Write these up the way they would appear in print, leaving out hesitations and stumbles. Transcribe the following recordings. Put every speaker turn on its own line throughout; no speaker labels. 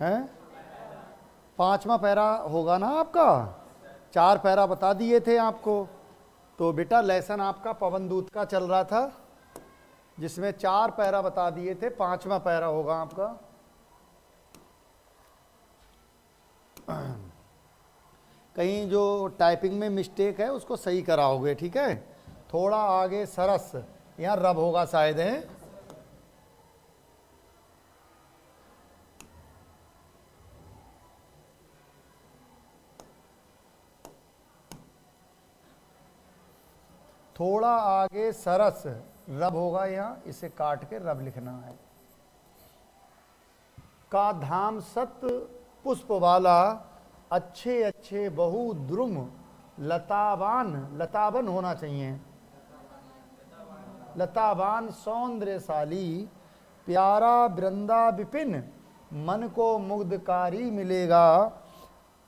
हैं? 5वां पैरा होगा ना आपका। 4 पैरा बता दिए थे आपको। तो बेटा लेसन आपका पवन दूत का चल रहा था, जिसमें 4 पैरा बता दिए थे। 5वां पैरा होगा आपका। कहीं जो टाइपिंग में मिस्टेक है उसको सही कराओगे, ठीक है। थोड़ा आगे सरस, यहाँ रब होगा शायद है। थोड़ा आगे सरस रब होगा, यहाँ इसे काट के रब लिखना है। का धाम सत पुष्प वाला, अच्छे अच्छे बहु द्रुम लतावान, लतावन होना चाहिए, लतावान सौंदर्यशाली, प्यारा वृंदा विपिन, मन को मुग्धकारी मिलेगा।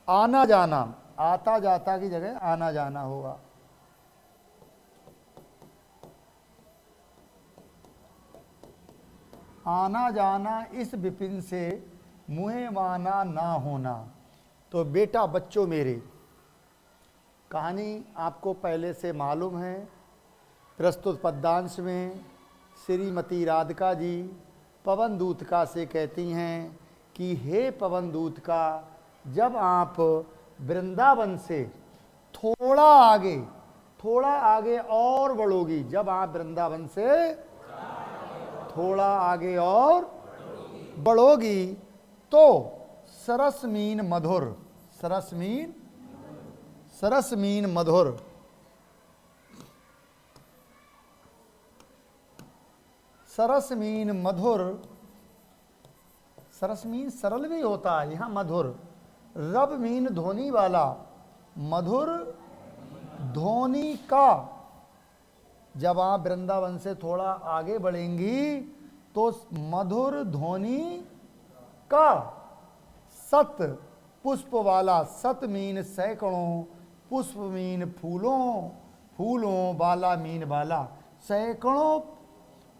आना जाना, आता जाता की जगह आना जाना होगा। आना जाना इस विपिन से मुहे माना ना होना। तो बेटा बच्चों मेरे, कहानी आपको पहले से मालूम है। प्रस्तुत पद्यांश में श्रीमती राधिका जी पवन दूतका से कहती हैं कि हे पवन दूतका, जब आप वृंदावन से थोड़ा आगे और बढ़ोगी, जब आप वृंदावन से थोड़ा आगे और बढ़ोगी तो सरस मीन मधुर, सरस मीन मधुर, सरस मीन मधुर, सरस मीन सरल भी होता है, यहाँ मधुर। रब मीन ध्वनि वाला, मधुर ध्वनि का। जब आप वृंदावन से थोड़ा आगे बढ़ेंगी तो मधुर ध्वनि का, सत पुष्प वाला, सत मीन सैकड़ों, पुष्प मीन फूलों, फूलों वाला मीन वाला, सैकड़ों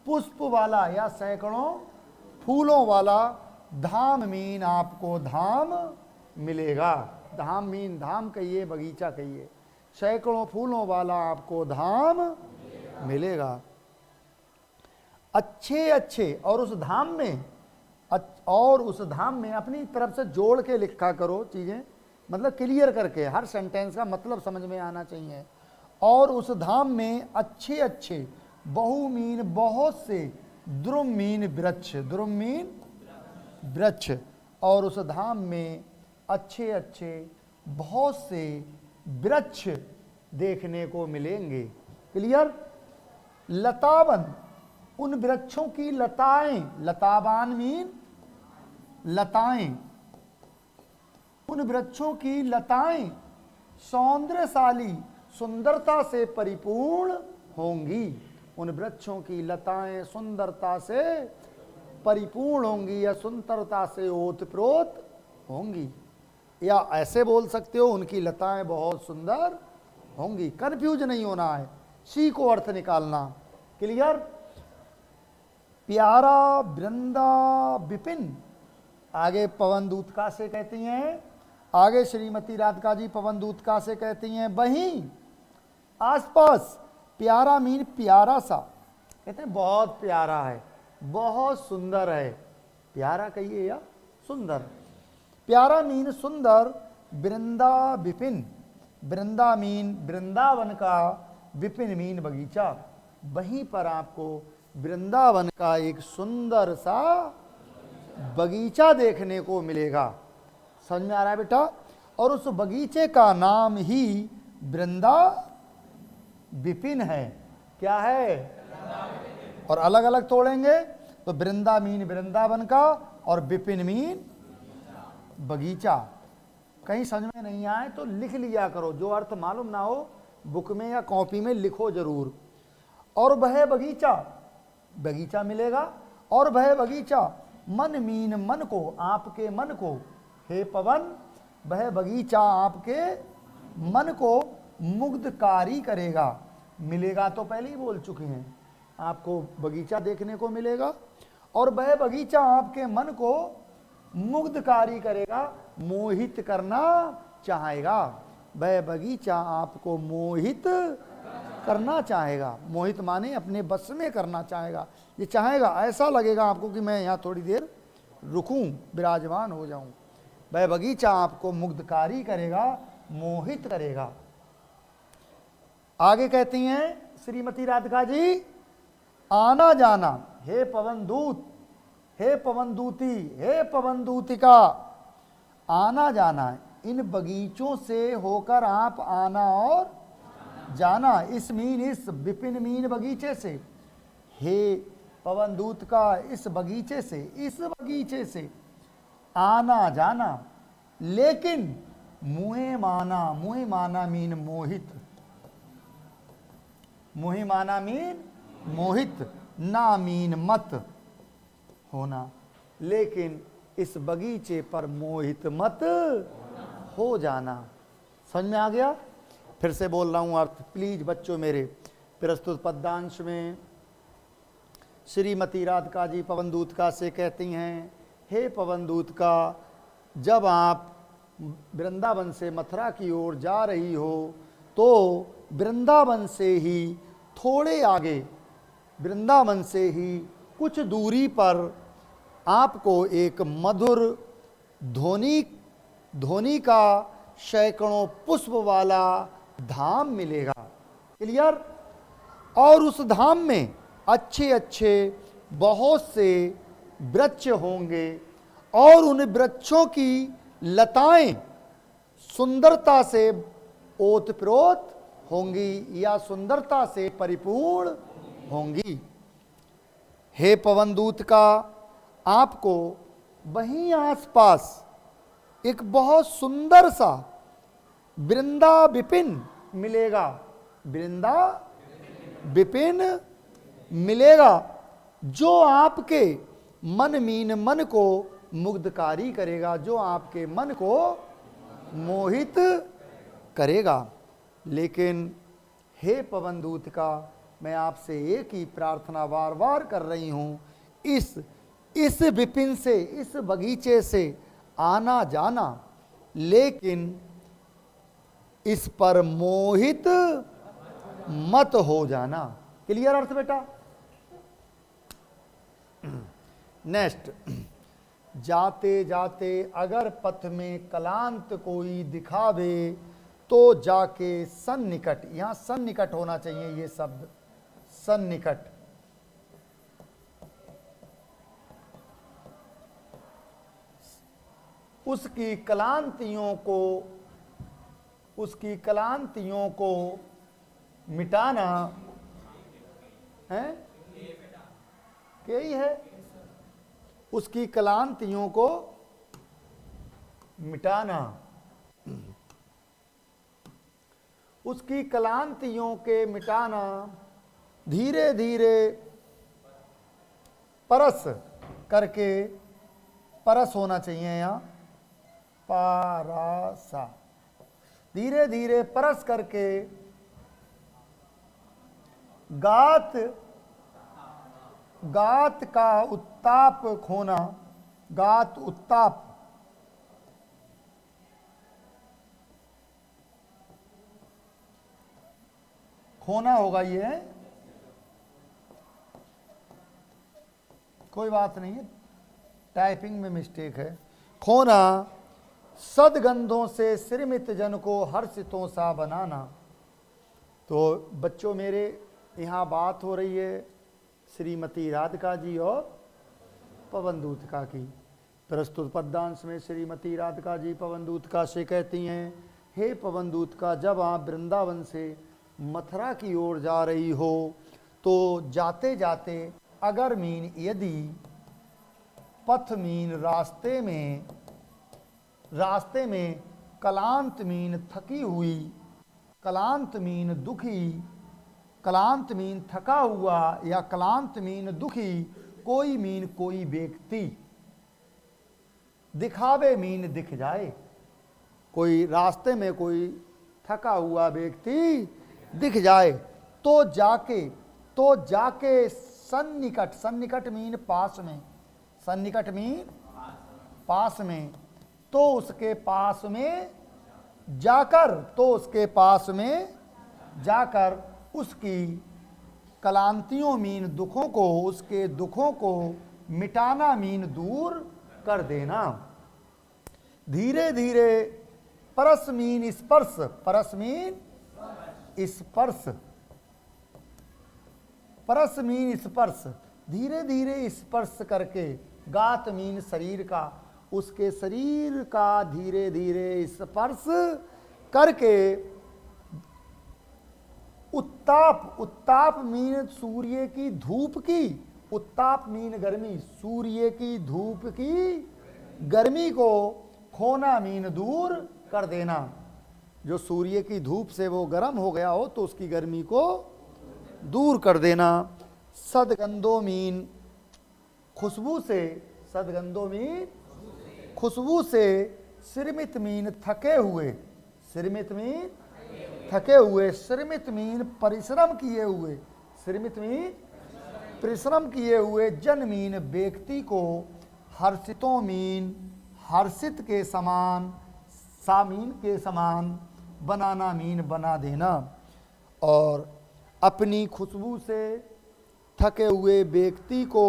पुष्प वाला या सैकड़ों फूलों वाला। धाम मीन आपको धाम मिलेगा, धाम मीन धाम कहिए, बगीचा कहिए। सैकड़ों फूलों वाला आपको धाम मिलेगा। अच्छे अच्छे, और उस धाम में अपनी तरफ से जोड़ के लिखा करो चीजें, मतलब क्लियर करके, हर सेंटेंस का मतलब समझ में आना चाहिए। और उस धाम में अच्छे अच्छे, बहु मीन बहुत से, द्रुम मीन वृक्ष, द्रुम मीन वृक्ष। और उस धाम में अच्छे अच्छे बहुत से वृक्ष देखने को मिलेंगे। क्लियर? लतावन, उन वृक्षों की लताएं, लतावान मीन लताएं, उन वृक्षों की लताएं सौंदर्यशाली, सुंदरता से परिपूर्ण होंगी। उन वृक्षों की लताएं सुंदरता से परिपूर्ण होंगी या सुंदरता से ओतप्रोत होंगी, या ऐसे बोल सकते हो उनकी लताएं बहुत सुंदर होंगी। कंफ्यूज नहीं होना है, सी को अर्थ निकालना। क्लियर? प्यारा वृंदा विपिन, आगे पवन दूतका से कहती हैं, आगे श्रीमती राधिका जी पवन दूतका से कहती हैं वहीं आसपास। प्यारा मीन प्यारा सा, कहते हैं बहुत प्यारा है, बहुत सुंदर है। प्यारा कहिए या सुंदर। प्यारा मीन सुंदर, वृंदा विपिन, वृंदा मीन वृंदावन का, विपिन मीन बगीचा। वहीं पर आपको वृंदावन का एक सुंदर सा बगीचा देखने को मिलेगा। समझ में आ रहा है बेटा? और उस बगीचे का नाम ही वृंदा विपिन है। क्या है? और अलग अलग तोड़ेंगे तो वृंदा मीन वृंदावन का और विपिन मीन बगीचा। कहीं समझ में नहीं आए तो लिख लिया करो, जो अर्थ मालूम ना हो बुक में या कॉपी में लिखो जरूर। और वह बगीचा, बगीचा मिलेगा। और वह बगीचा मन मीन मन को, आपके मन को, हे पवन, वह बगीचा आपके मन को मुग्धकारी करेगा। मिलेगा तो पहले ही बोल चुके हैं, आपको बगीचा देखने को मिलेगा। और वह बगीचा आपके मन को मुग्धकारी करेगा, मोहित करना चाहेगा। वह बगीचा आपको मोहित करना चाहेगा। मोहित माने अपने बस में करना चाहेगा। ये चाहेगा, ऐसा लगेगा आपको कि मैं यहाँ थोड़ी देर रुकूं, विराजमान हो जाऊं। वह बगीचा आपको मुग्धकारी करेगा, मोहित करेगा। आगे कहती हैं श्रीमती राधिका जी, आना जाना, हे पवन दूत, हे पवन दूती, हे पवन दूतिका, आना जाना, इन बगीचों से होकर आप आना और जाना। इस विपिन मीन बगीचे से, हे पवन दूत का इस बगीचे से आना जाना। लेकिन मुहे माना मीन मोहित, मुहे माना मीन मोहित, ना मीन मत होना। लेकिन इस बगीचे पर मोहित मत हो जाना। समझ में आ गया? फिर से बोल रहा हूं अर्थ, प्लीज बच्चों मेरे। प्रस्तुत पद्यांश में श्रीमती राधिका जी पवनदूत का से कहती हैं, हे पवनदूत का, जब आप वृंदावन से मथुरा की ओर जा रही हो तो वृंदावन से ही थोड़े आगे, वृंदावन से ही कुछ दूरी पर आपको एक मधुर ध्वनि का सैकड़ों पुष्प वाला धाम मिलेगा। क्लियर? और उस धाम में अच्छे अच्छे बहुत से वृक्ष होंगे और उन वृक्षों की लताएं सुंदरता से ओतप्रोत होंगी या सुंदरता से परिपूर्ण होंगी। हे पवनदूत का, आपको वहीं आसपास एक बहुत सुंदर सा वृंदा विपिन मिलेगा, वृंदा विपिन मिलेगा, जो आपके मन को मुग्धकारी करेगा, जो आपके मन को मोहित करेगा। लेकिन हे पवनदूत का, मैं आपसे एक ही प्रार्थना बार बार कर रही हूँ, इस विपिन से, इस बगीचे से आना जाना, लेकिन इस पर मोहित मत हो जाना। क्लियर अर्थ बेटा? नेक्स्ट, जाते जाते अगर पथ में कलांत कोई दिखावे तो जाके सन्निकट, यहां सन्निकट होना चाहिए ये शब्द, सन्निकट, उसकी क्लांतियों को मिटाना है, यही है, उसकी क्लांतियों को मिटाना, उसकी क्लांतियों के मिटाना, धीरे धीरे परस करके, परस होना चाहिए यहाँ, पारासा, धीरे धीरे परस करके गात का उत्ताप खोना, गात उत्ताप, खोना होगा ये, कोई बात नहीं है, टाइपिंग में मिस्टेक है। खोना, सदगंधों से श्रीमित जन को हर्षितों सा बनाना। तो बच्चों मेरे, यहाँ बात हो रही है श्रीमती राधिका जी और पवनदूत का की। प्रस्तुत पद्यांश में श्रीमती राधिका जी पवनदूत का से कहती हैं, हे पवनदूत का, जब आप वृंदावन से मथुरा की ओर जा रही हो तो जाते जाते अगर मीन यदि, पथ मीन रास्ते में कलांत मीन थकी हुई, कलांत मीन दुखी, कलांत मीन थका हुआ या कलांत मीन दुखी, कोई व्यक्ति, दिखावे मीन दिख जाए, कोई रास्ते में कोई थका हुआ व्यक्ति दिख जाए तो जाके सन्निकट, सन्निकट मीन पास में, सन्निकट मीन पास में, तो उसके पास में जाकर, तो उसके पास में जाकर उसकी क्लांतियों मीन दुखों को, उसके दुखों को मिटाना मीन दूर कर देना। धीरे धीरे परस मीन स्पर्श, परस मीन स्पर्श, परस मीन स्पर्श, धीरे धीरे स्पर्श करके, गात मीन शरीर का, उसके शरीर का धीरे धीरे स्पर्श करके, उत्ताप, उत्ताप मीन सूर्य की धूप की, उत्ताप मीन गर्मी, सूर्य की धूप की गर्मी को खोना मीन दूर कर देना। जो सूर्य की धूप से वो गर्म हो गया हो तो उसकी गर्मी को दूर कर देना। सदगंधो मीन खुशबू से, सदगंधो मीन खुशबू से, श्रमित मीन थके हुए, श्रमित मीन थके हुए, श्रमित मीन परिश्रम किए हुए, श्रमित मीन परिश्रम किए हुए, जन मीन व्यक्ति को हर्षितों मीन हर्षित के समान, सामीन के समान, बनाना मीन बना देना। और अपनी खुशबू से थके हुए व्यक्ति को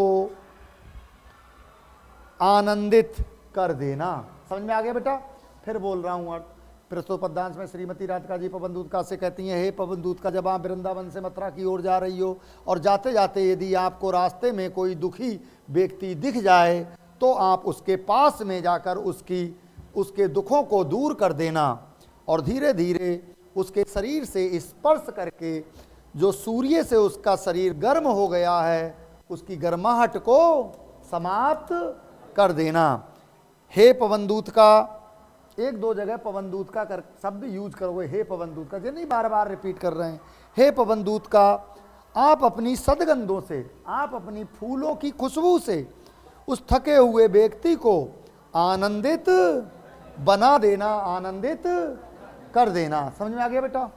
आनंदित कर देना। समझ में आ गया बेटा? फिर बोल रहा हूँ। प्रस्तुत पद्यांश में श्रीमती राधिका जी पवन दूत का से कहती हैं, हे पवन दूत का, जब आप वृंदावन से मथुरा की ओर जा रही हो और जाते जाते यदि आपको रास्ते में कोई दुखी व्यक्ति दिख जाए तो आप उसके पास में जाकर उसके दुखों को दूर कर देना और धीरे धीरे उसके शरीर से स्पर्श करके, जो सूर्य से उसका शरीर गर्म हो गया है उसकी गर्माहट को समाप्त कर देना। हे पवन दूत का, एक दो जगह पवन दूत का कर शब्द यूज करोगे, हे पवन दूत का, जो नहीं बार बार रिपीट कर रहे हैं। हे पवन दूत का, आप अपनी सदगंधों से, आप अपनी फूलों की खुशबू से उस थके हुए व्यक्ति को आनंदित बना देना, आनंदित कर देना। समझ में आ गया बेटा?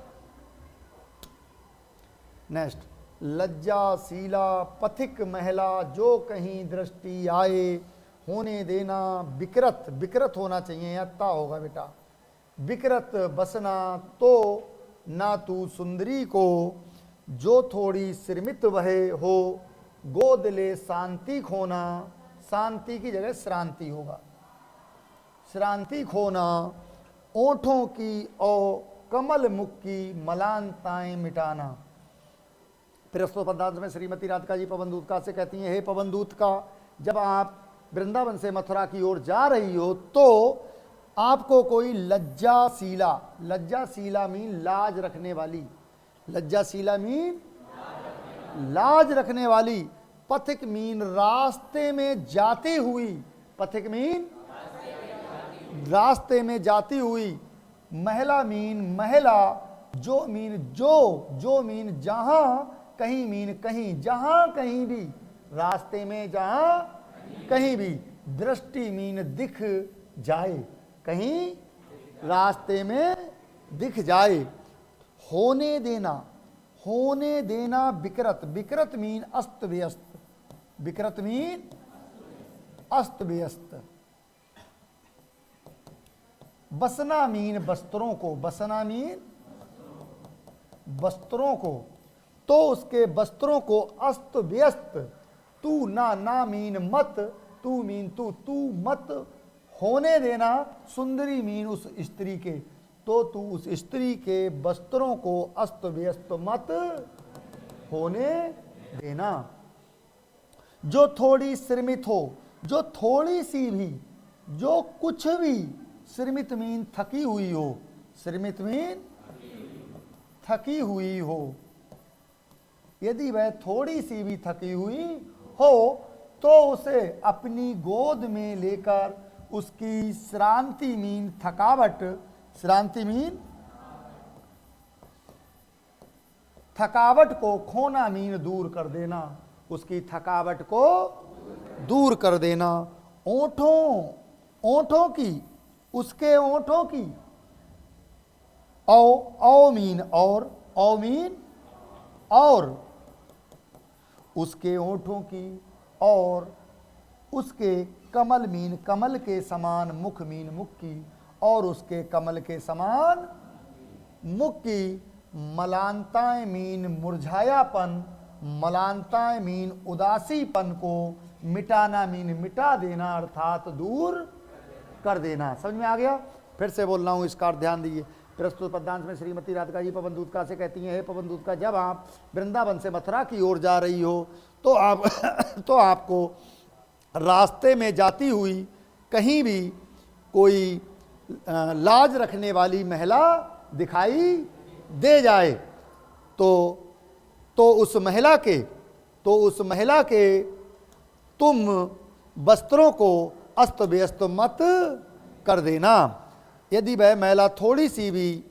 नेक्स्ट, लज्जाशीला पथिक महिला जो कहीं दृष्टि आए, होने देना विकृत, विकृत होना चाहिए, अत्ता होगा बेटा, विकृत बसना तो ना तू सुंदरी को, जो थोड़ी श्रमित वहे हो, गोद ले शांति खोना, शांति की जगह श्रांति होगा, श्रांति खोना, ओंठों की और कमल मुख की मलानताएं मिटाना। प्रस्तुत पद्यांश में श्रीमती राधिका जी पवन दूत का से कहती हैं, हे पवन दूत का, जब आप वृंदावन से मथुरा की ओर जा रही हो तो आपको कोई लज्जाशीला, लज्जाशीला मीन लाज रखने वाली, लज्जाशीला मीन लाज रखने वाली, पथिक मीन रास्ते में जाती हुई, पथिक मीन रास्ते में जाती हुई, महिला मीन महिला, जो मीन जो मीन जहां, कहीं मीन कहीं, जहां कहीं भी, रास्ते में जहां कहीं भी, दृष्टि मीन दिख जाए, कहीं रास्ते में दिख जाए, होने देना, होने देना विकृत, विकृत मीन अस्त व्यस्त, विकृत मीन अस्त व्यस्त, बसना मीन वस्त्रों को, बसना मीन वस्त्रों को, तो उसके वस्त्रों को अस्त व्यस्त, तू ना मीन मत, तू मीन तू मत होने देना, सुंदरी मीन उस स्त्री के, तो तू उस स्त्री के वस्त्रों को अस्त व्यस्त मत होने देना। जो थोड़ी श्रमित हो, जो थोड़ी सी भी, जो कुछ भी, श्रमित मीन थकी हुई हो, श्रमित मीन थकी हुई हो, यदि वह थोड़ी सी भी थकी हुई हो तो उसे अपनी गोद में लेकर उसकी श्रांति मीन थकावट, श्रांति मीन थकावट को खोना मीन दूर कर देना, उसकी थकावट को दूर कर देना। ओंठों की, उसके ओंठों की, औ मीन और, औ मीन और, उसके ओंठों की और उसके कमल मीन कमल के समान, मुख मीन मुख की, और उसके कमल के समान मुख की। मलानताएं मीन मुरझायापन, मलानताएं मीन उदासीपन को, मिटाना मीन मिटा देना अर्थात दूर कर देना। समझ में आ गया? फिर से बोल रहा हूँ, इसका अर्थ ध्यान दीजिए। प्रस्तुत पद्यांश में श्रीमती राधिका जी पवन दूतका से कहती हैं, हे पवन दूतका, जब आप वृंदावन से मथुरा की ओर जा रही हो तो आप तो आपको रास्ते में जाती हुई कहीं भी कोई लाज रखने वाली महिला दिखाई दे जाए तो उस महिला के तुम वस्त्रों को अस्त व्यस्त मत कर देना। यदि वह महिला थोड़ी सी भी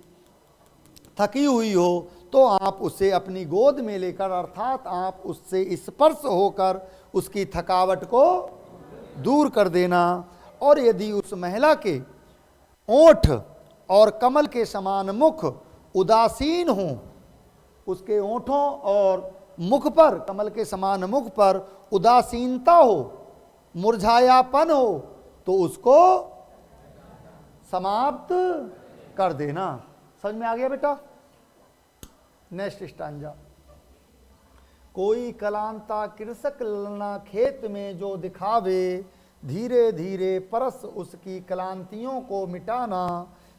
थकी हुई हो तो आप उसे अपनी गोद में लेकर, अर्थात आप उससे स्पर्श होकर उसकी थकावट को दूर कर देना। और यदि उस महिला के ओठ और कमल के समान मुख उदासीन हो, उसके ओठों और मुख पर, कमल के समान मुख पर उदासीनता हो, मुरझायापन हो, तो उसको समाप्त कर देना। समझ में आ गया बेटा? Next stanza. कोई कलांता कृषक ललना खेत में जो दिखावे, धीरे धीरे परस उसकी क्लांतियों को मिटाना।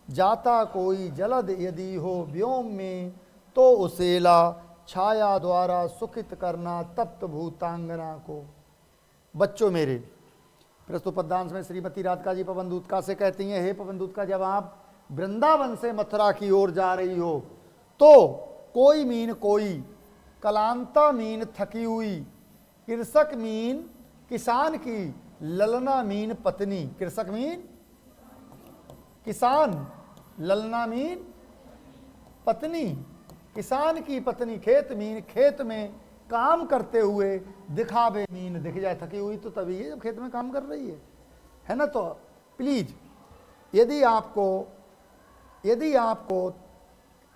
जाता कोई जलद यदि हो व्योम में, तो उसे ला छाया द्वारा सुखित करना तप्त भूतांगना को। बच्चों मेरे, प्रस्तुत पद्यांश में श्रीमती राधिका जी पवन दूतका से कहती हैं, हे पवन दूतका, जब आप वृंदावन से मथुरा की ओर जा रही हो तो कोई मीन कोई, कलांता मीन थकी हुई, कृषक मीन किसान की, ललना मीन पत्नी। कृषक मीन किसान, ललना मीन पत्नी, किसान की पत्नी। खेत मीन खेत में काम करते हुए, दिखावे मीन दिख जाए, थकी हुई तो तभी है जब खेत में काम कर रही है ना। तो प्लीज, यदि आपको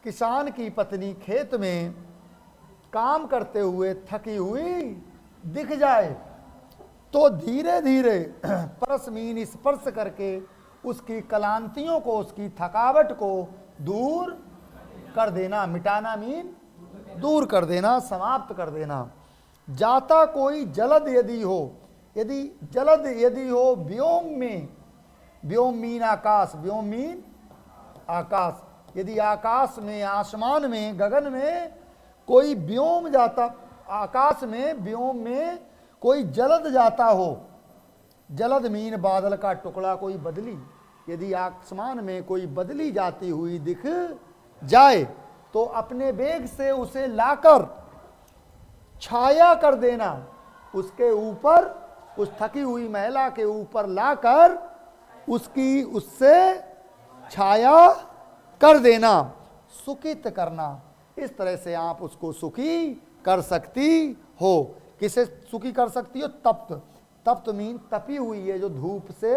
किसान की पत्नी खेत में काम करते हुए थकी हुई दिख जाए तो धीरे धीरे परस मीन स्पर्श करके उसकी क्लांतियों को, उसकी थकावट को दूर कर देना। मिटाना मीन दूर कर देना, समाप्त कर देना। जाता कोई जलद यदि हो, यदि जलद यदि हो व्योम में, व्योम मीन आकाश, व्योम मीन आकाश। यदि आकाश में, आसमान में, गगन में कोई व्योम जाता, आकाश में व्योम में कोई जलद जाता हो, जलद मीन बादल का टुकड़ा, कोई बदली। यदि आसमान में कोई बदली जाती हुई दिख जाए तो अपने वेग से उसे लाकर छाया कर देना, उसके ऊपर, उस थकी हुई महिला के ऊपर लाकर उससे छाया कर देना, सुखित करना। इस तरह से आप उसको सुखी कर सकती हो। किसे सुखी कर सकती हो? तप्त। तप्त मीन तपी हुई है, जो धूप से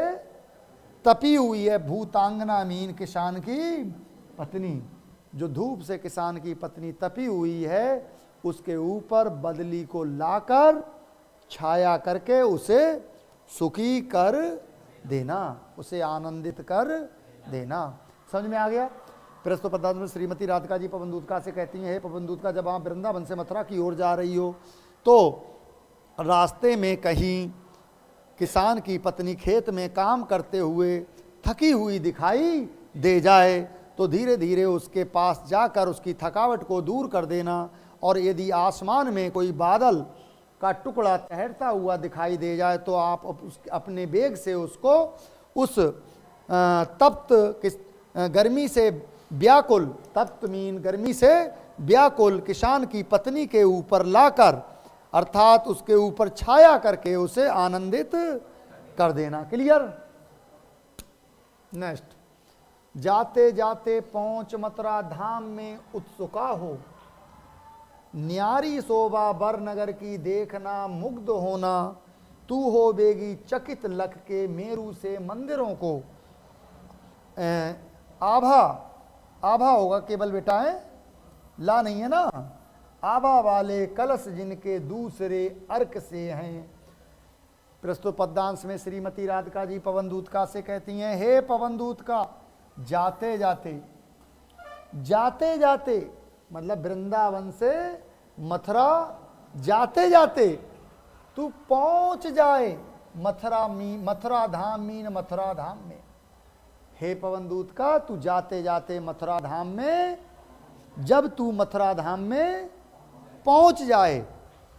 तपी हुई है। भूतांगना मीन किसान की पत्नी, जो धूप से किसान की पत्नी तपी हुई है, उसके ऊपर बदली को लाकर छाया करके उसे सुखी कर देना, उसे आनंदित कर देना। समझ में आ गया? प्रस्तुत पद्यांश में श्रीमती राधिका जी पवन दूतका से कहती हैं, हे पवन दूतका, जब आप वृंदावन से मथुरा की ओर जा रही हो तो रास्ते में कहीं किसान की पत्नी खेत में काम करते हुए थकी हुई दिखाई दे जाए तो धीरे धीरे उसके पास जाकर उसकी थकावट को दूर कर देना। और यदि आसमान में कोई बादल का टुकड़ा तैरता हुआ दिखाई दे जाए तो आप अपने वेग से उसको उस तप्त गर्मी से व्याकुल, तप्त मीन गर्मी से व्याकुल किसान की पत्नी के ऊपर लाकर, अर्थात उसके ऊपर छाया करके उसे आनंदित कर देना। क्लियर? नेक्स्ट। जाते जाते पहुंच मथुरा धाम में उत्सुका हो, न्यारी शोभा बर नगर की देखना मुग्ध होना। तू हो बेगी चकित लख के मेरू से मंदिरों को। आभा होगा केवल बेटा, है ला नहीं है ना। आभा वाले कलश जिनके दूसरे अर्क से हैं, प्रस्तुत पद्यांश में श्रीमती राधिका जी पवन दूतका से कहती हैं, हे पवन दूतका, जाते जाते, जाते जाते मतलब वृंदावन से मथुरा जाते जाते तू पहुंच जाए मथुरा धाम मीन मथुरा धाम में। हे पवन दूत का, तू जाते जाते मथुरा धाम में, जब तू मथुरा धाम में पहुंच जाए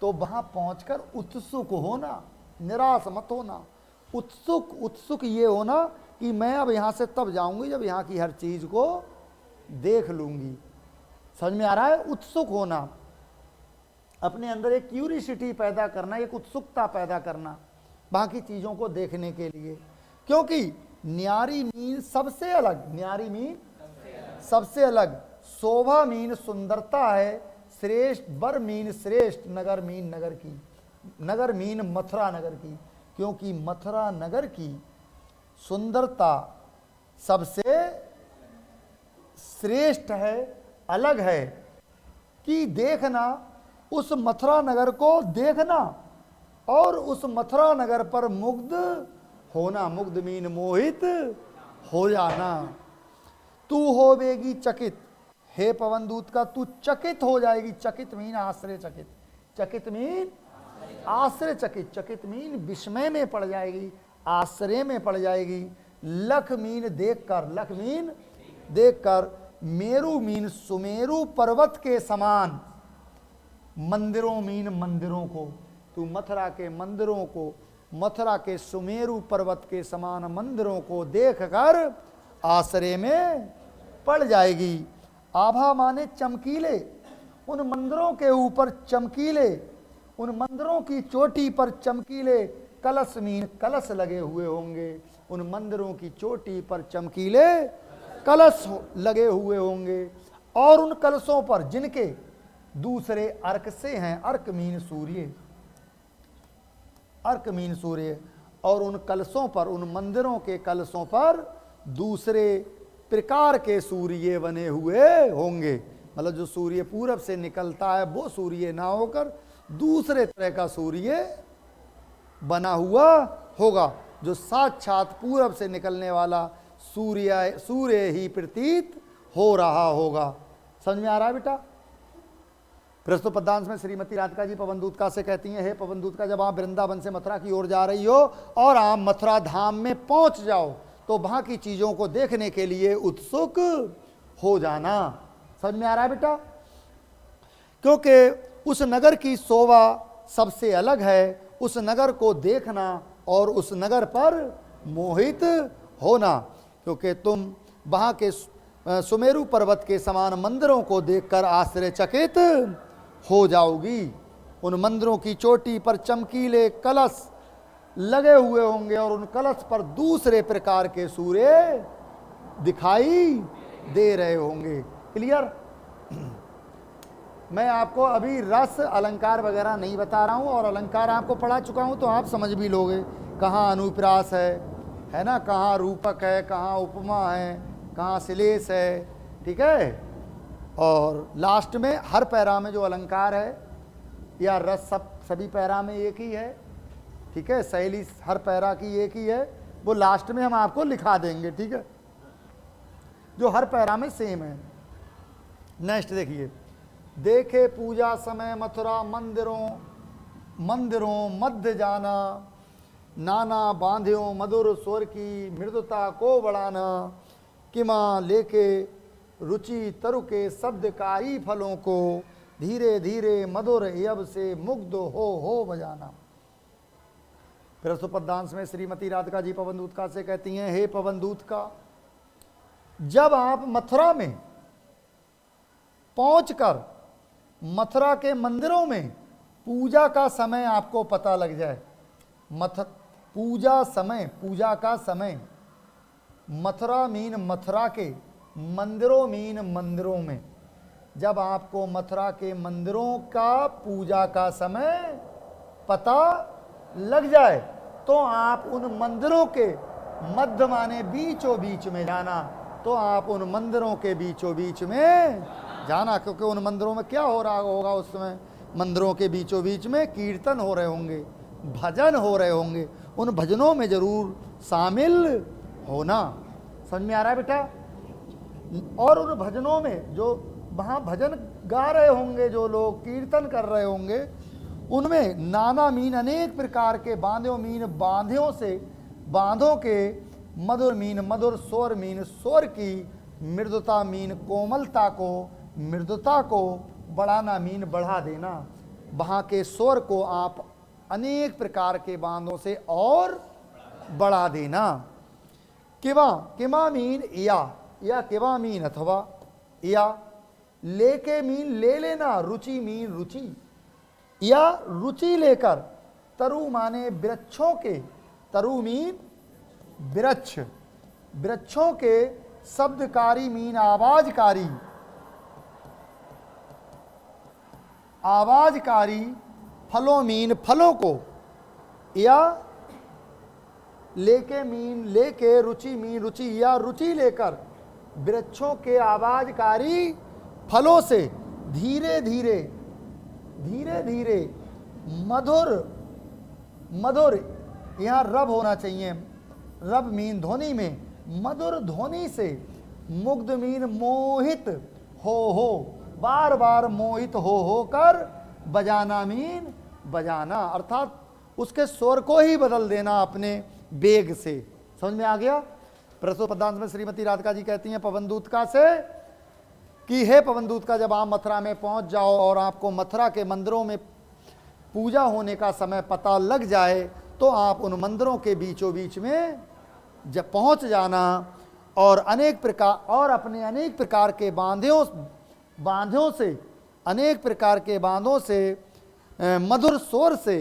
तो वहां पहुंचकर उत्सुक होना, निराश मत होना। उत्सुक ये होना कि मैं अब यहां से तब जाऊंगी जब यहां की हर चीज को देख लूंगी। समझ में आ रहा है? उत्सुक होना, अपने अंदर एक क्यूरियोसिटी पैदा करना, एक उत्सुकता पैदा करना बाकी चीजों को देखने के लिए। क्योंकि न्यारी मीन सबसे अलग, न्यारी मीन सबसे अलग, शोभा मीन सुंदरता है, श्रेष्ठ वर मीन श्रेष्ठ, नगर मीन नगर की, नगर मीन मथुरा नगर की। क्योंकि मथुरा नगर की सुंदरता सबसे श्रेष्ठ है, अलग है। कि देखना, उस मथुरा नगर को देखना और उस मथुरा नगर पर मुग्ध होना, मुग्ध मीन मोहित हो जाना। तू होवेगी चकित, हे पवन दूत का, तू चकित हो जाएगी। चकित मीन आश्चर्य चकित, चकित मीन आश्चर्य चकित, चकित मीन विस्मय में पड़ जाएगी, आश्चर्य में पड़ जाएगी। लख मीन देखकर, लख मीन देखकर, मेरु मीन सुमेरु पर्वत के समान, मंदिरों मीन मंदिरों को, तू मथुरा के मंदिरों को, मथुरा के सुमेरु पर्वत के समान मंदिरों को देखकर आश्चर्य में पड़ जाएगी। आभा माने चमकीले, उन मंदिरों के ऊपर चमकीले, उन मंदिरों की चोटी पर चमकीले कलश मीन कलश लगे हुए होंगे। उन मंदिरों की चोटी पर चमकीले कलश लगे हुए होंगे और उन कलशों पर जिनके दूसरे अर्क से हैं, अर्क मीन सूर्य, अर्क मीन सूर्य, और उन कलशों पर, उन मंदिरों के कलशों पर दूसरे प्रकार के सूर्य बने हुए होंगे। मतलब जो सूर्य पूरब से निकलता है वो सूर्य ना होकर दूसरे तरह का सूर्य बना हुआ होगा, जो साक्षात पूरब से निकलने वाला सूर्य ही प्रतीत हो रहा होगा। समझ में आ रहा है बेटा? प्रस्तुत पद्यांश में श्रीमती राधिका जी पवन दूत का से कहती हैं, हे पवन दूत का, जब आप वृंदावन से मथुरा की ओर जा रही हो और आप मथुरा धाम में पहुंच जाओ तो वहां की चीजों को देखने के लिए उत्सुक हो जाना। समझ में आ रहा है बेटा? क्योंकि उस नगर की शोभा सबसे अलग है, उस नगर को देखना और उस नगर पर मोहित होना। क्योंकि तुम वहां के सुमेरु पर्वत के समान मंदिरों को देखकर आश्चर्यचकित हो जाओगी। उन मंदिरों की चोटी पर चमकीले कलश लगे हुए होंगे और उन कलश पर दूसरे प्रकार के सूर्य दिखाई दे रहे होंगे। क्लियर? मैं आपको अभी रस अलंकार वगैरह नहीं बता रहा हूं, और अलंकार आपको पढ़ा चुका हूं तो आप समझ भी लोगे। कहाँ अनुप्रास है ना, कहाँ रूपक है, कहाँ उपमा है, कहाँ श्लेष है, ठीक है। और लास्ट में हर पैरा में जो अलंकार है या रस सभी पैरा में एक ही है, ठीक है। शैली हर पैरा की एक ही है, वो लास्ट में हम आपको लिखा देंगे, ठीक है, जो हर पैरा में सेम है। नेक्स्ट देखिए, देखे पूजा समय मथुरा मंदिरों मध्य जाना, नाना बांध्यों मधुर स्वर की मृदुता को बढ़ाना, किमा लेके रुचि तरु के शब्दकारी फलों को धीरे धीरे मधुर यब से मुग्ध हो बजाना। प्रस्तुत पद्यांश में श्रीमती राधिका जी पवन दूत का से कहती हैं, हे पवन दूत का, जब आप मथुरा में पहुंचकर मथुरा के मंदिरों में पूजा का समय आपको पता लग जाए, पूजा का समय, मथुरा मीन मथुरा के, मंदिरों मीन मंदिरों में, जब आपको मथुरा के मंदिरों का पूजा का समय पता लग जाए तो आप उन मंदिरों के मध्य माने बीचों बीच में जाना, तो आप उन मंदिरों के बीचों बीच में जाना। क्योंकि उन मंदिरों में क्या हो रहा होगा उस समय? मंदिरों के बीचों बीच में कीर्तन हो रहे होंगे, भजन हो रहे होंगे, उन भजनों में जरूर शामिल होना। समझ में आ रहा है बेटा? और उन भजनों में जो वहाँ भजन गा रहे होंगे, जो लोग कीर्तन कर रहे होंगे, उनमें नाना मीन अनेक प्रकार के बांधों मीन बांधों से बांधों के मधुर मीन मधुर स्वर मीन स्वर की मृदुता मीन कोमलता को मृदुता को बढ़ाना मीन बढ़ा देना। वहाँ के स्वर को आप अनेक प्रकार के बांधों से और बढ़ा देना। किवा किमा मीन या किवा मीन अथवा या लेके मीन ले लेना, रुचि मीन रुचि या रुचि लेकर, तरु माने वृक्षों के, तरु मीन वृक्ष, वृक्षों के शब्दकारी मीन आवाजकारी, आवाजकारी फलों मीन फलों को, या लेके मीन लेके, रुचि मीन रुचि या रुचि लेकर वृक्षों के आवाजकारी फलों से धीरे धीरे धीरे धीरे मधुर मधुर, यहाँ रब होना चाहिए, रब मीन ध्वनि में, मधुर ध्वनि से मुग्ध मीन मोहित हो बार बार मोहित हो कर बजाना मीन बजाना, अर्थात उसके स्वर को ही बदल देना अपने वेग से। समझ में आ गया? प्रस्तुत पदांश में श्रीमती राधिका जी कहती हैं पवनदूतका से कि हे पवनदूतका, जब आप मथुरा में पहुंच जाओ और आपको मथुरा के मंदिरों में पूजा होने का समय पता लग जाए, तो आप उन मंदिरों के बीचों बीच में जब पहुंच जाना और अनेक प्रकार और अपने अनेक प्रकार के बांधों से अनेक प्रकार के बांधों से मधुर स्वर से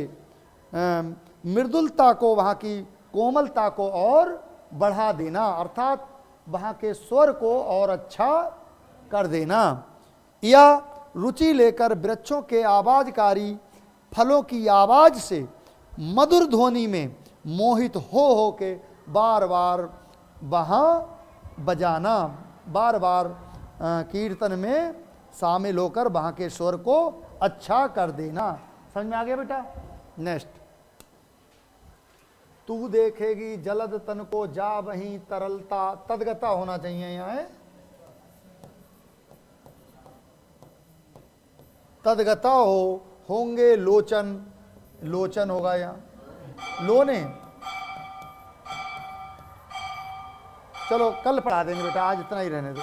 मृदुलता को, वहाँ की कोमलता को और बढ़ा देना, अर्थात वहाँ के स्वर को और अच्छा कर देना। या रुचि लेकर वृक्षों के आवाजकारी फलों की आवाज से मधुर ध्वनि में मोहित हो के बार बार वहाँ बजाना, बार बार कीर्तन में शामिल होकर वहाँ के स्वर को अच्छा कर देना। समझ में आ गया बेटा? नेक्स्ट, तू देखेगी जलद तन को जा वहीं तरलता, तदगता होना चाहिए यहाँ है, तदगता होंगे लोचन, लोचन होगा यहाँ लोने। चलो कल पढ़ा देंगे बेटा, आज इतना ही रहने दो।